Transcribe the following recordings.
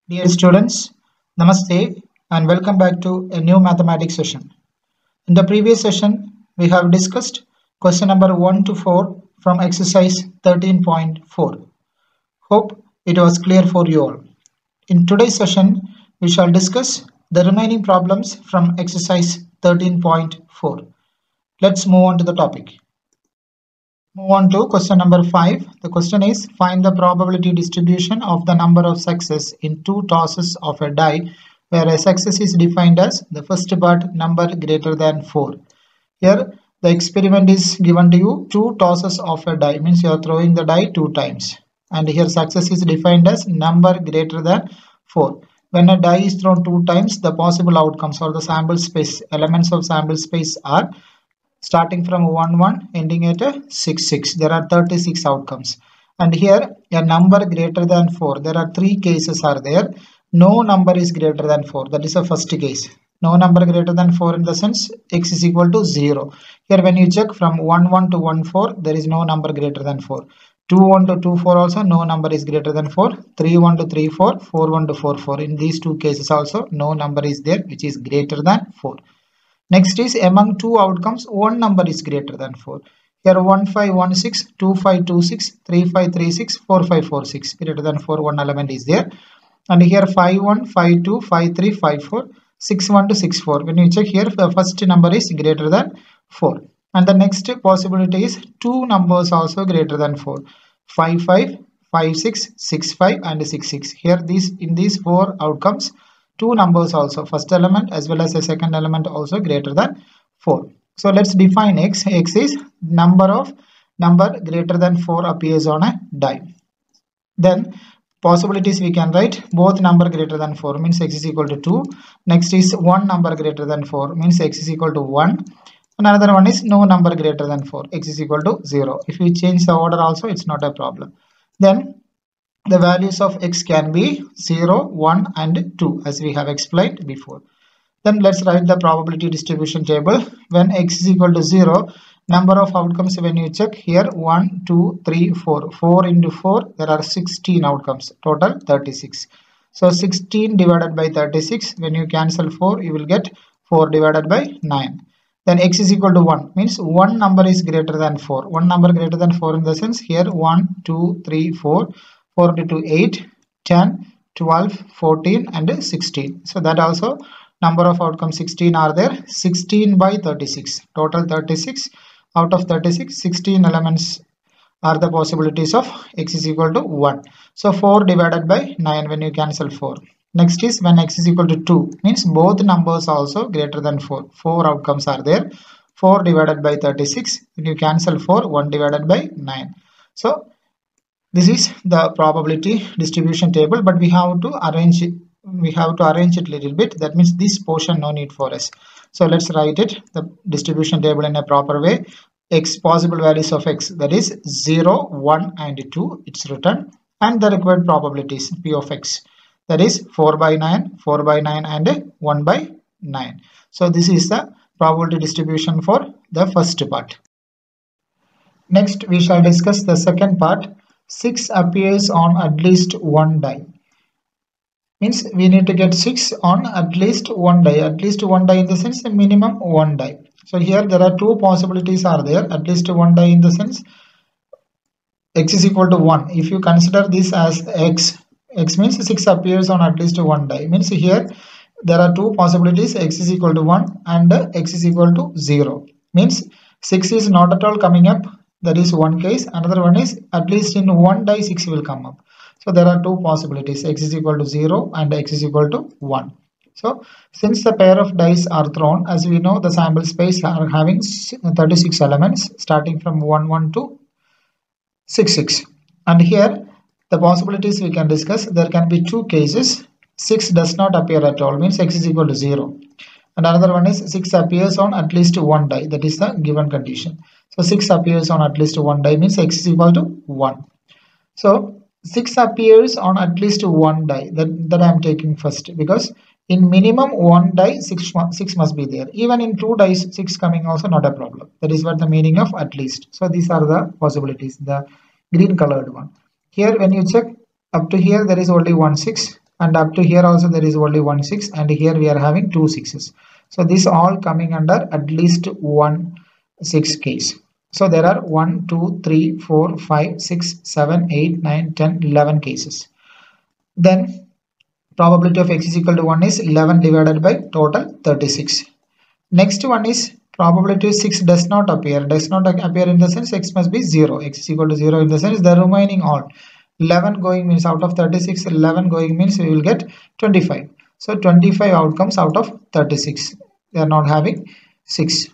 Dear students, Namaste and welcome back to a new mathematics session. In the previous session, we have discussed question number 1 to 4 from exercise 13.4. Hope it was clear for you all. In today's session, we shall discuss the remaining problems from exercise 13.4. Let's move on to the topic. Move on to question number 5. The question is, find the probability distribution of the number of success in two tosses of a die where a success is defined as the first part number greater than 4. Here the experiment is given to you, two tosses of a die means you are throwing the die two times, and here success is defined as number greater than 4. When a die is thrown two times, the possible outcomes or the sample space, elements of sample space are starting from 1 1 ending at 6 6. There are 36 outcomes, and here a number greater than 4, there are three cases are there. No number is greater than 4, that is the first case. No number greater than 4 in the sense x is equal to 0. Here when you check from 1 1 to 1 4, there is no number greater than 4. 2 1 to 2 4 also no number is greater than 4. 3 1 to 3 4, 4 1 to 4 4. In these two cases also no number is there which is greater than 4. Next is among two outcomes, one number is greater than 4. Here 1516, 2526, 3536, 4546. Greater than 4, one element is there. And here 51, 52, 53, 54, 61 to 64. When you check here, the first number is greater than 4. And the next possibility is two numbers also greater than 4. 55, 56, 65 and 66. Here in these four outcomes, two numbers also, first element as well as the second element also greater than 4. So let's define x. X is number greater than 4 appears on a die. Then possibilities we can write, both number greater than 4 means x is equal to 2. Next is one number greater than 4 means x is equal to 1. Another one is no number greater than 4, x is equal to 0. If we change the order also, it's not a problem. Then the values of x can be 0, 1 and 2 as we have explained before. Then let's write the probability distribution table. When x is equal to 0, number of outcomes when you check here 1, 2, 3, 4. 4 into 4, there are 16 outcomes, total 36. So 16 divided by 36, when you cancel 4, you will get 4 divided by 9. Then x is equal to 1 means one number is greater than 4. One number greater than 4 in the sense here 1, 2, 3, 4. 4 into 2, 8, 10, 12, 14 and 16. So that also number of outcomes 16 are there. 16 by 36. Total 36. Out of 36, 16 elements are the possibilities of x is equal to 1. So 4 divided by 9 when you cancel 4. Next is when x is equal to 2 means both numbers also greater than 4. 4 outcomes are there. 4 divided by 36. When you cancel 4, 1 divided by 9. So this is the probability distribution table, but we have to arrange it a little bit. That means this portion no need for us. So let's write it, the distribution table in a proper way. X possible values of x, that is 0, 1 and 2, it's written, and the required probabilities p of x, that is 4 by 9, 4 by 9 and 1 by 9. So this is the probability distribution for the first part. Next we shall discuss the second part. 6 appears on at least one die. Means we need to get 6 on at least one die. At least one die in the sense minimum one die. So here there are two possibilities are there. At least one die in the sense x is equal to 1. If you consider this as x means 6 appears on at least one die. Means here there are two possibilities, x is equal to 1 and x is equal to 0. Means 6 is not at all coming up. That is one case. Another one is at least in one die 6 will come up. So there are two possibilities, x is equal to 0 and x is equal to 1. So since the pair of dice are thrown, as we know the sample space are having 36 elements starting from 1 1 to 6 6. And here the possibilities we can discuss, there can be two cases. 6 does not appear at all means x is equal to 0. And another one is 6 appears on at least one die, that is the given condition. So 6 appears on at least one die means x is equal to 1. So 6 appears on at least one die, that I am taking first, because in minimum one die 6 must be there. Even in two dice 6 coming also not a problem. That is what the meaning of at least. So these are the possibilities, the green colored one. Here when you check up to here there is only one 6 and up to here also there is only 1 6, and here we are having 2 6s. So this all coming under at least 1 6 case. So there are 1 2 3 4 5 6 7 8 9 10 11 cases. Then probability of x is equal to 1 is 11 divided by total 36. Next one is probability of 6 does not appear. Does not appear in the sense x must be 0. X is equal to 0 in the sense the remaining all. 11 going means out of 36, 11 going means we will get 25. So 25 outcomes out of 36. They are not having 6.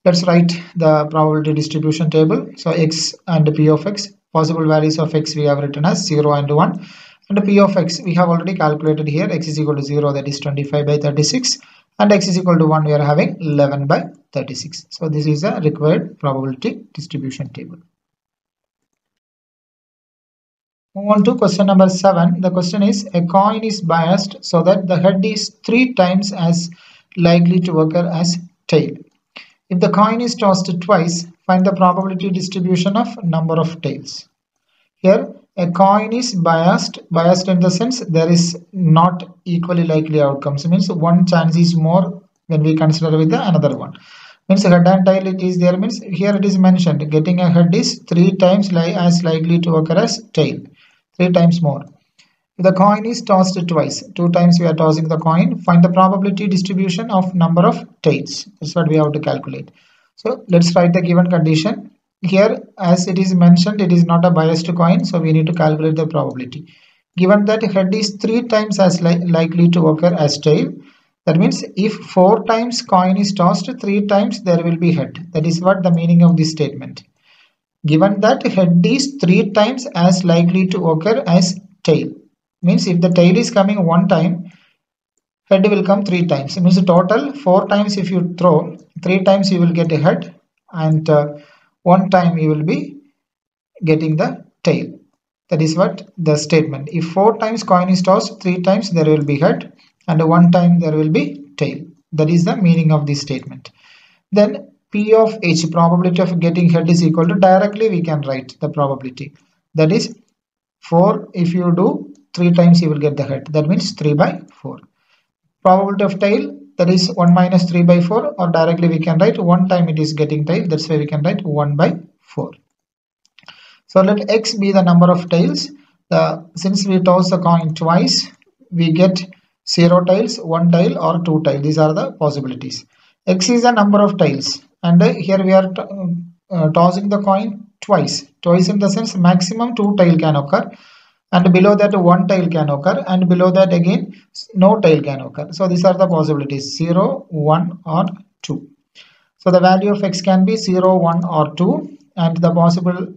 Let's write the probability distribution table. So x and p of x, possible values of x we have written as 0 and 1. And p of x we have already calculated here. X is equal to 0, that is 25 by 36. And x is equal to 1, we are having 11 by 36. So this is a required probability distribution table. Move on to question number 7. The question is, a coin is biased so that the head is 3 times as likely to occur as tail. If the coin is tossed twice, find the probability distribution of number of tails. Here a coin is biased in the sense there is not equally likely outcomes. It means one chance is more when we consider with the another one. Means head and tail it is there, means here it is mentioned getting a head is 3 times as likely to occur as tail, 3 times more. If the coin is tossed twice, 2 times we are tossing the coin, find the probability distribution of number of tails. That's what we have to calculate. So let's write the given condition. Here as it is mentioned it is not a biased coin, so we need to calculate the probability. Given that head is 3 times as likely to occur as tail, that means if 4 times coin is tossed, 3 times there will be head. That is what the meaning of this statement. Given that head is 3 times as likely to occur as tail, means if the tail is coming 1 time, head will come 3 times. It means total 4 times if you throw, 3 times you will get a head, and 1 time you will be getting the tail. That is what the statement. If 4 times coin is tossed, 3 times there will be head, and 1 time there will be tail. That is the meaning of this statement. Then P of H, probability of getting head, is equal to, directly we can write the probability. That is 4, if you do 3 times you will get the head. That means 3 by 4. Probability of tail, that is 1 minus 3 by 4, or directly we can write 1 time it is getting tail. That's why we can write 1 by 4. So let x be the number of tails. Since we toss the coin twice, we get 0 tails, 1 tail, or 2 tail. These are the possibilities. X is the number of tails, and here we are tossing the coin twice. Twice in the sense maximum 2 tail can occur, and below that 1 tail can occur, and below that again no tail can occur. So these are the possibilities, 0, 1, or 2. So the value of x can be 0, 1, or 2, and the possible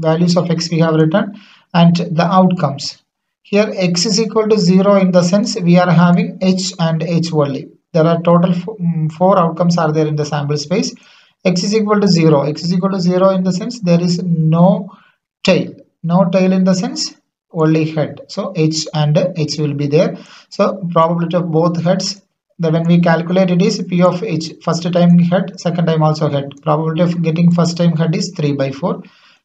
values of x we have written, and the outcomes. Here x is equal to 0 in the sense we are having h and h only. There are total 4 outcomes are there in the sample space. X is equal to 0. X is equal to 0 in the sense there is no tail. No tail in the sense only head. So h and h will be there. So probability of both heads, when we calculate it is P of h, first time head, second time also head. Probability of getting first time head is 3 by 4.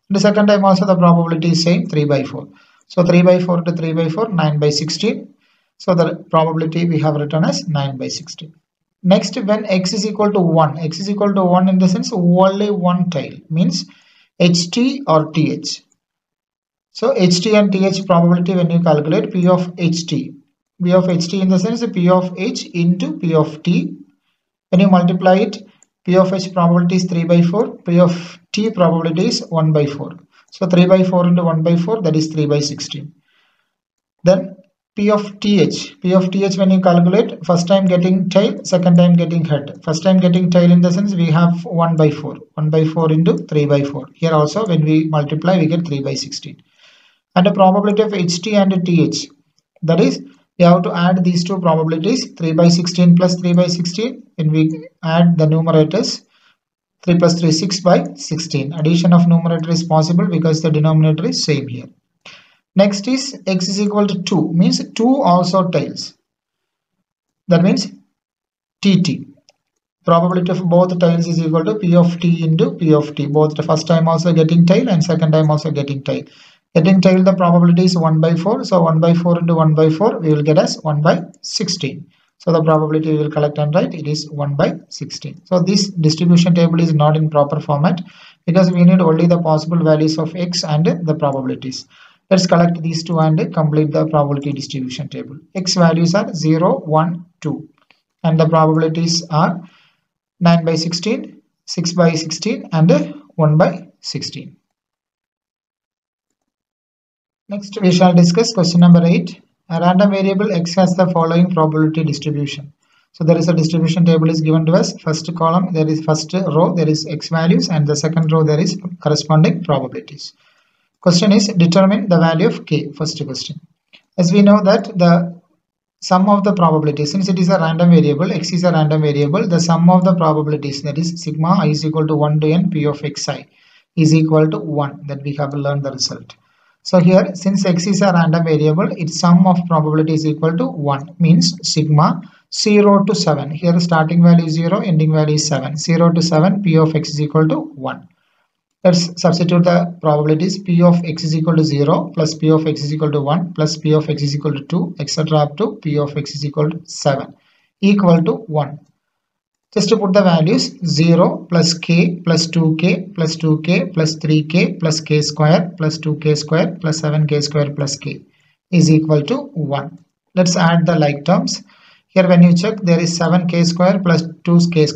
The second time also the probability is same, 3 by 4. So 3 by 4 to 3 by 4, 9 by 16. So the probability we have written as 9 by 16. Next, when x is equal to 1, x is equal to 1 in the sense only one tail, means ht or th. So ht and th probability, when you calculate P of ht, P of ht in the sense P of h into P of t. When you multiply it, P of h probability is 3 by 4, P of t probability is 1 by 4. So 3 by 4 into 1 by 4, that is 3 by 16. Then P of th when you calculate, first time getting tail, second time getting head. First time getting tail in the sense we have 1 by 4. 1 by 4 into 3 by 4. Here also when we multiply we get 3 by 16. And the probability of ht and th, that is we have to add these two probabilities, 3 by 16 plus 3 by 16. When we add the numerators, 3 plus 3, 6 by 16. Addition of numerator is possible because the denominator is same here. Next is x is equal to 2, means 2 also tails. That means tt. Probability of both tails is equal to P of t into P of t. Both the first time also getting tail and second time also getting tail. Getting tail, the probability is 1 by 4. So 1 by 4 into 1 by 4, we will get as 1 by 16. So the probability we will collect and write, it is 1 by 16. So this distribution table is not in proper format because we need only the possible values of x and the probabilities. Let's collect these two and complete the probability distribution table. X values are 0, 1, 2. And the probabilities are 9 by 16, 6 by 16 and 1 by 16. Next, we shall discuss question number 8. A random variable x has the following probability distribution. So there is a distribution table is given to us. First column, there is first row, there is x values, and the second row, there is corresponding probabilities. Question is determine the value of k. First question. As we know that the sum of the probabilities, since it is a random variable, x is a random variable, the sum of the probabilities, that is sigma I is equal to 1 to n p of xi is equal to 1. That we have learned the result. So here, since x is a random variable, its sum of probability is equal to 1, means sigma 0 to 7. Here starting value is 0, ending value is 7. 0 to 7, p of x is equal to 1. Let's substitute the probabilities. P of x is equal to 0 plus p of x is equal to 1 plus p of x is equal to 2, etc. up to p of x is equal to 7 equal to 1. Just to put the values, 0 plus k plus 2k plus 2k plus 3k plus k square plus 2k square plus 7k square plus k is equal to 1. Let's add the like terms. Here when you check, there is 7k square plus 2k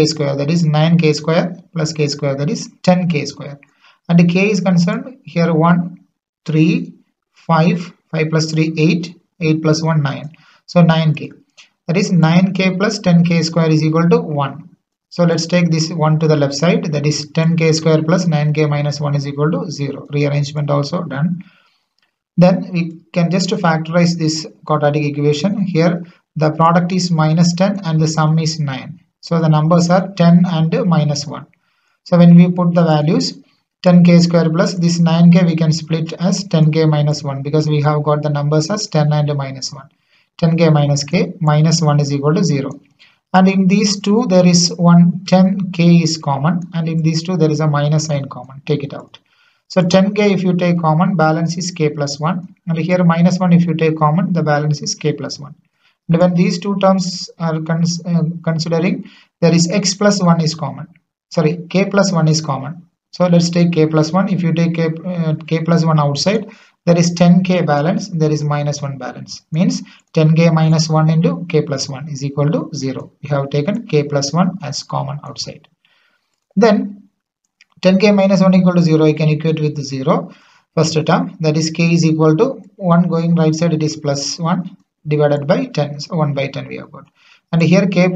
square, that is 9k square plus k square, that is 10k square. And the k is concerned here 1, 3, 5 plus 3, 8 plus 1, 9. So 9k. That is 9k plus 10k square is equal to 1. So let's take this 1 to the left side. That is 10k square plus 9k minus 1 is equal to 0. Rearrangement also done. Then we can just factorize this quadratic equation. Here the product is minus 10 and the sum is 9. So the numbers are 10 and minus 1. So when we put the values, 10k square plus this 9k we can split as 10k minus 1 because we have got the numbers as 10 and minus 1. 10k minus k minus 1 is equal to 0. And in these two there is 10k is common, and in these two there is a minus sign common. Take it out. So 10k if you take common, balance is k plus 1, and here minus 1 if you take common, the balance is k plus 1. And when these two terms are considering, there is x plus 1 is common. Sorry, k plus 1 is common. So let's take k plus 1. If you take k plus 1 outside, there is 10k balance, there is minus 1 balance. Means 10k minus 1 into k plus 1 is equal to 0. We have taken k plus 1 as common outside. Then 10k minus 1 equal to 0, I can equate with 0. First term, that is k is equal to 1 going right side, it is plus 1 divided by 10. So 1 by 10 we have got. And here k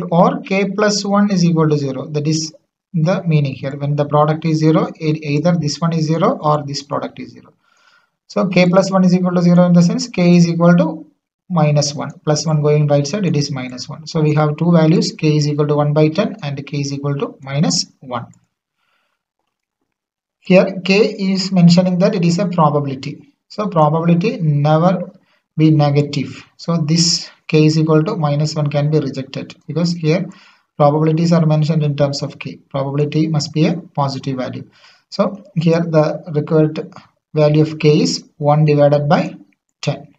plus 1 is equal to 0. That is the meaning here. When the product is 0, either this one is 0 or this product is 0. So k plus 1 is equal to 0 in the sense k is equal to minus 1. Plus 1 going right side, it is minus 1. So we have two values, k is equal to 1 by 10 and k is equal to minus 1. Here k is mentioning that it is a probability. So probability never be negative. So this k is equal to minus 1 can be rejected because here probabilities are mentioned in terms of k. Probability must be a positive value. So here the required value of k is 1 divided by 10.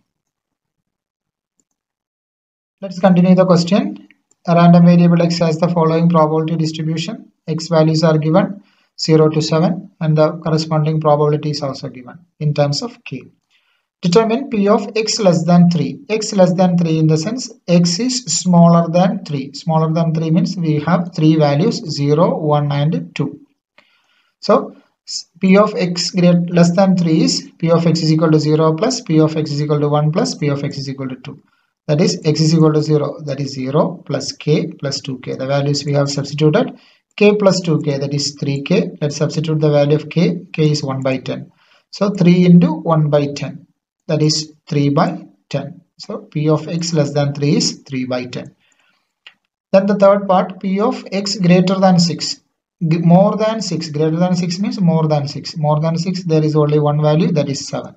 Let's continue the question. A random variable x has the following probability distribution. X values are given 0 to 7 and the corresponding probability is also given in terms of k. Determine p of x less than 3. X less than 3 in the sense x is smaller than 3. Smaller than 3 means we have three values 0, 1 and 2. So p of x less than 3 is p of x is equal to 0 plus p of x is equal to 1 plus p of x is equal to 2. That is x is equal to 0. That is 0 plus k plus 2k. The values we have substituted. K plus 2k, that is 3k. Let's substitute the value of k. K is 1 by 10. So 3 into 1 by 10. That is 3 by 10. So p of x less than 3 is 3 by 10. Then the third part, p of x greater than 6. More than 6. Greater than 6 means more than 6. More than 6, there is only one value, that is 7.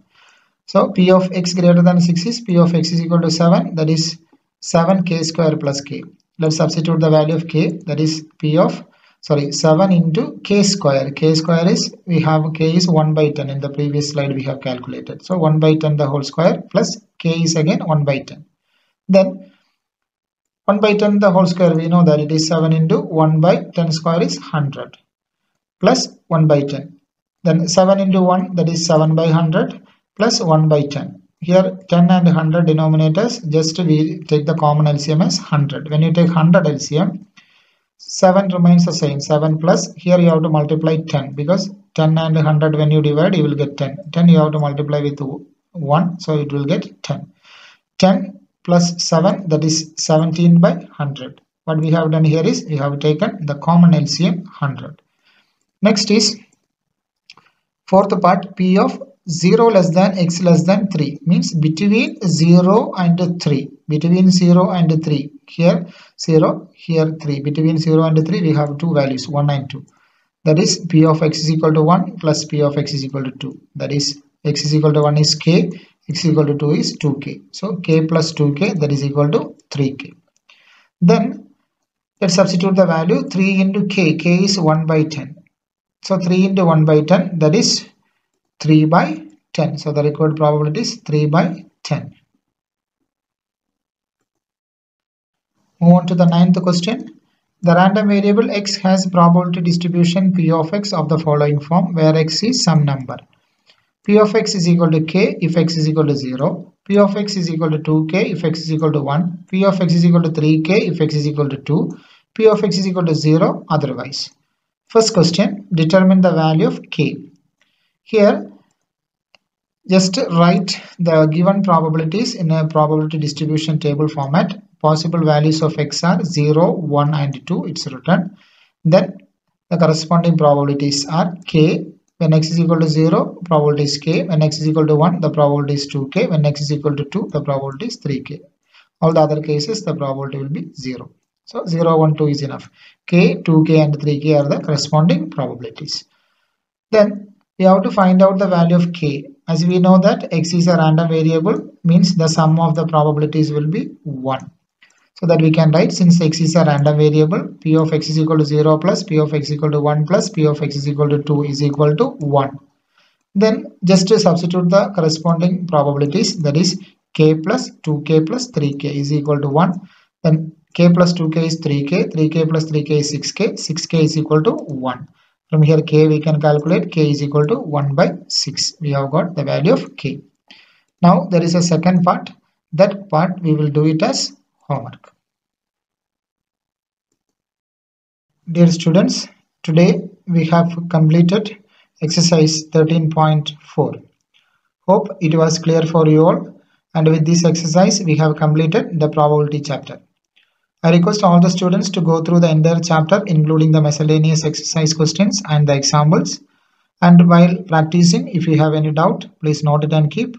So p of x greater than 6 is p of x is equal to 7. That is 7k square plus k. Let's substitute the value of k. That is p of sorry, 7 into k square. K square is, we have k is 1 by 10. In the previous slide we have calculated. So 1 by 10 the whole square plus k is again 1 by 10. Then 1 by 10 the whole square, we know that it is 7 into 1 by 10 square is 100 plus 1 by 10. Then 7 into 1, that is 7 by 100 plus 1 by 10. Here 10 and 100 denominators, just we take the common LCM as 100. When you take 100 LCM, 7 remains the same, 7 plus, here you have to multiply 10, because 10 and 100 when you divide you will get 10. 10 you have to multiply with 1, so it will get 10. 10 plus 7, that is 17 by 100. What we have done here is we have taken the common LCM 100. Next is fourth part, P of 0 less than x less than 3, means between 0 and 3. Between 0 and 3, here 0, here 3. Between 0 and 3 we have two values, 1 and 2. That is P of x is equal to 1 plus P of x is equal to 2. That is x is equal to 1 is k, x is equal to 2 is 2k. So k plus 2k, that is equal to 3k. Then let's substitute the value 3 into k. K is 1 by 10. So 3 into 1 by 10, that is 3 by 10. So the required probability is 3 by 10. Move on to the ninth question. The random variable x has probability distribution P of x of the following form, where x is some number. P of x is equal to k if x is equal to 0. P of x is equal to 2k if x is equal to 1. P of x is equal to 3k if x is equal to 2. P of x is equal to 0 otherwise. First question, determine the value of k. Here, just write the given probabilities in a probability distribution table format. Possible values of x are 0, 1 and 2. It's written. Then the corresponding probabilities are k. When x is equal to 0, probability is k. When x is equal to 1, the probability is 2k. When x is equal to 2, the probability is 3k. All the other cases, the probability will be 0. So 0, 1, 2 is enough. K, 2k and 3k are the corresponding probabilities. Then we have to find out the value of k. As we know that x is a random variable, means the sum of the probabilities will be 1. So that we can write, since x is a random variable, P of x is equal to 0 plus P of x is equal to 1 plus P of x is equal to 2 is equal to 1. Then just to substitute the corresponding probabilities, that is k plus 2k plus 3k is equal to 1. Then k plus 2k is 3k, 3k plus 3k is 6k, 6k is equal to 1. From here k we can calculate, k is equal to 1 by 6. We have got the value of k. Now there is a second part. That part we will do it as homework. Dear students, today we have completed exercise 13.4. Hope it was clear for you all, and with this exercise we have completed the probability chapter. I request all the students to go through the entire chapter, including the miscellaneous exercise questions and the examples. And while practicing, if you have any doubt, please note it and keep,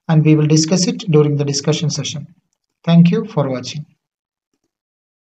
and we will discuss it during the discussion session. Thank you for watching.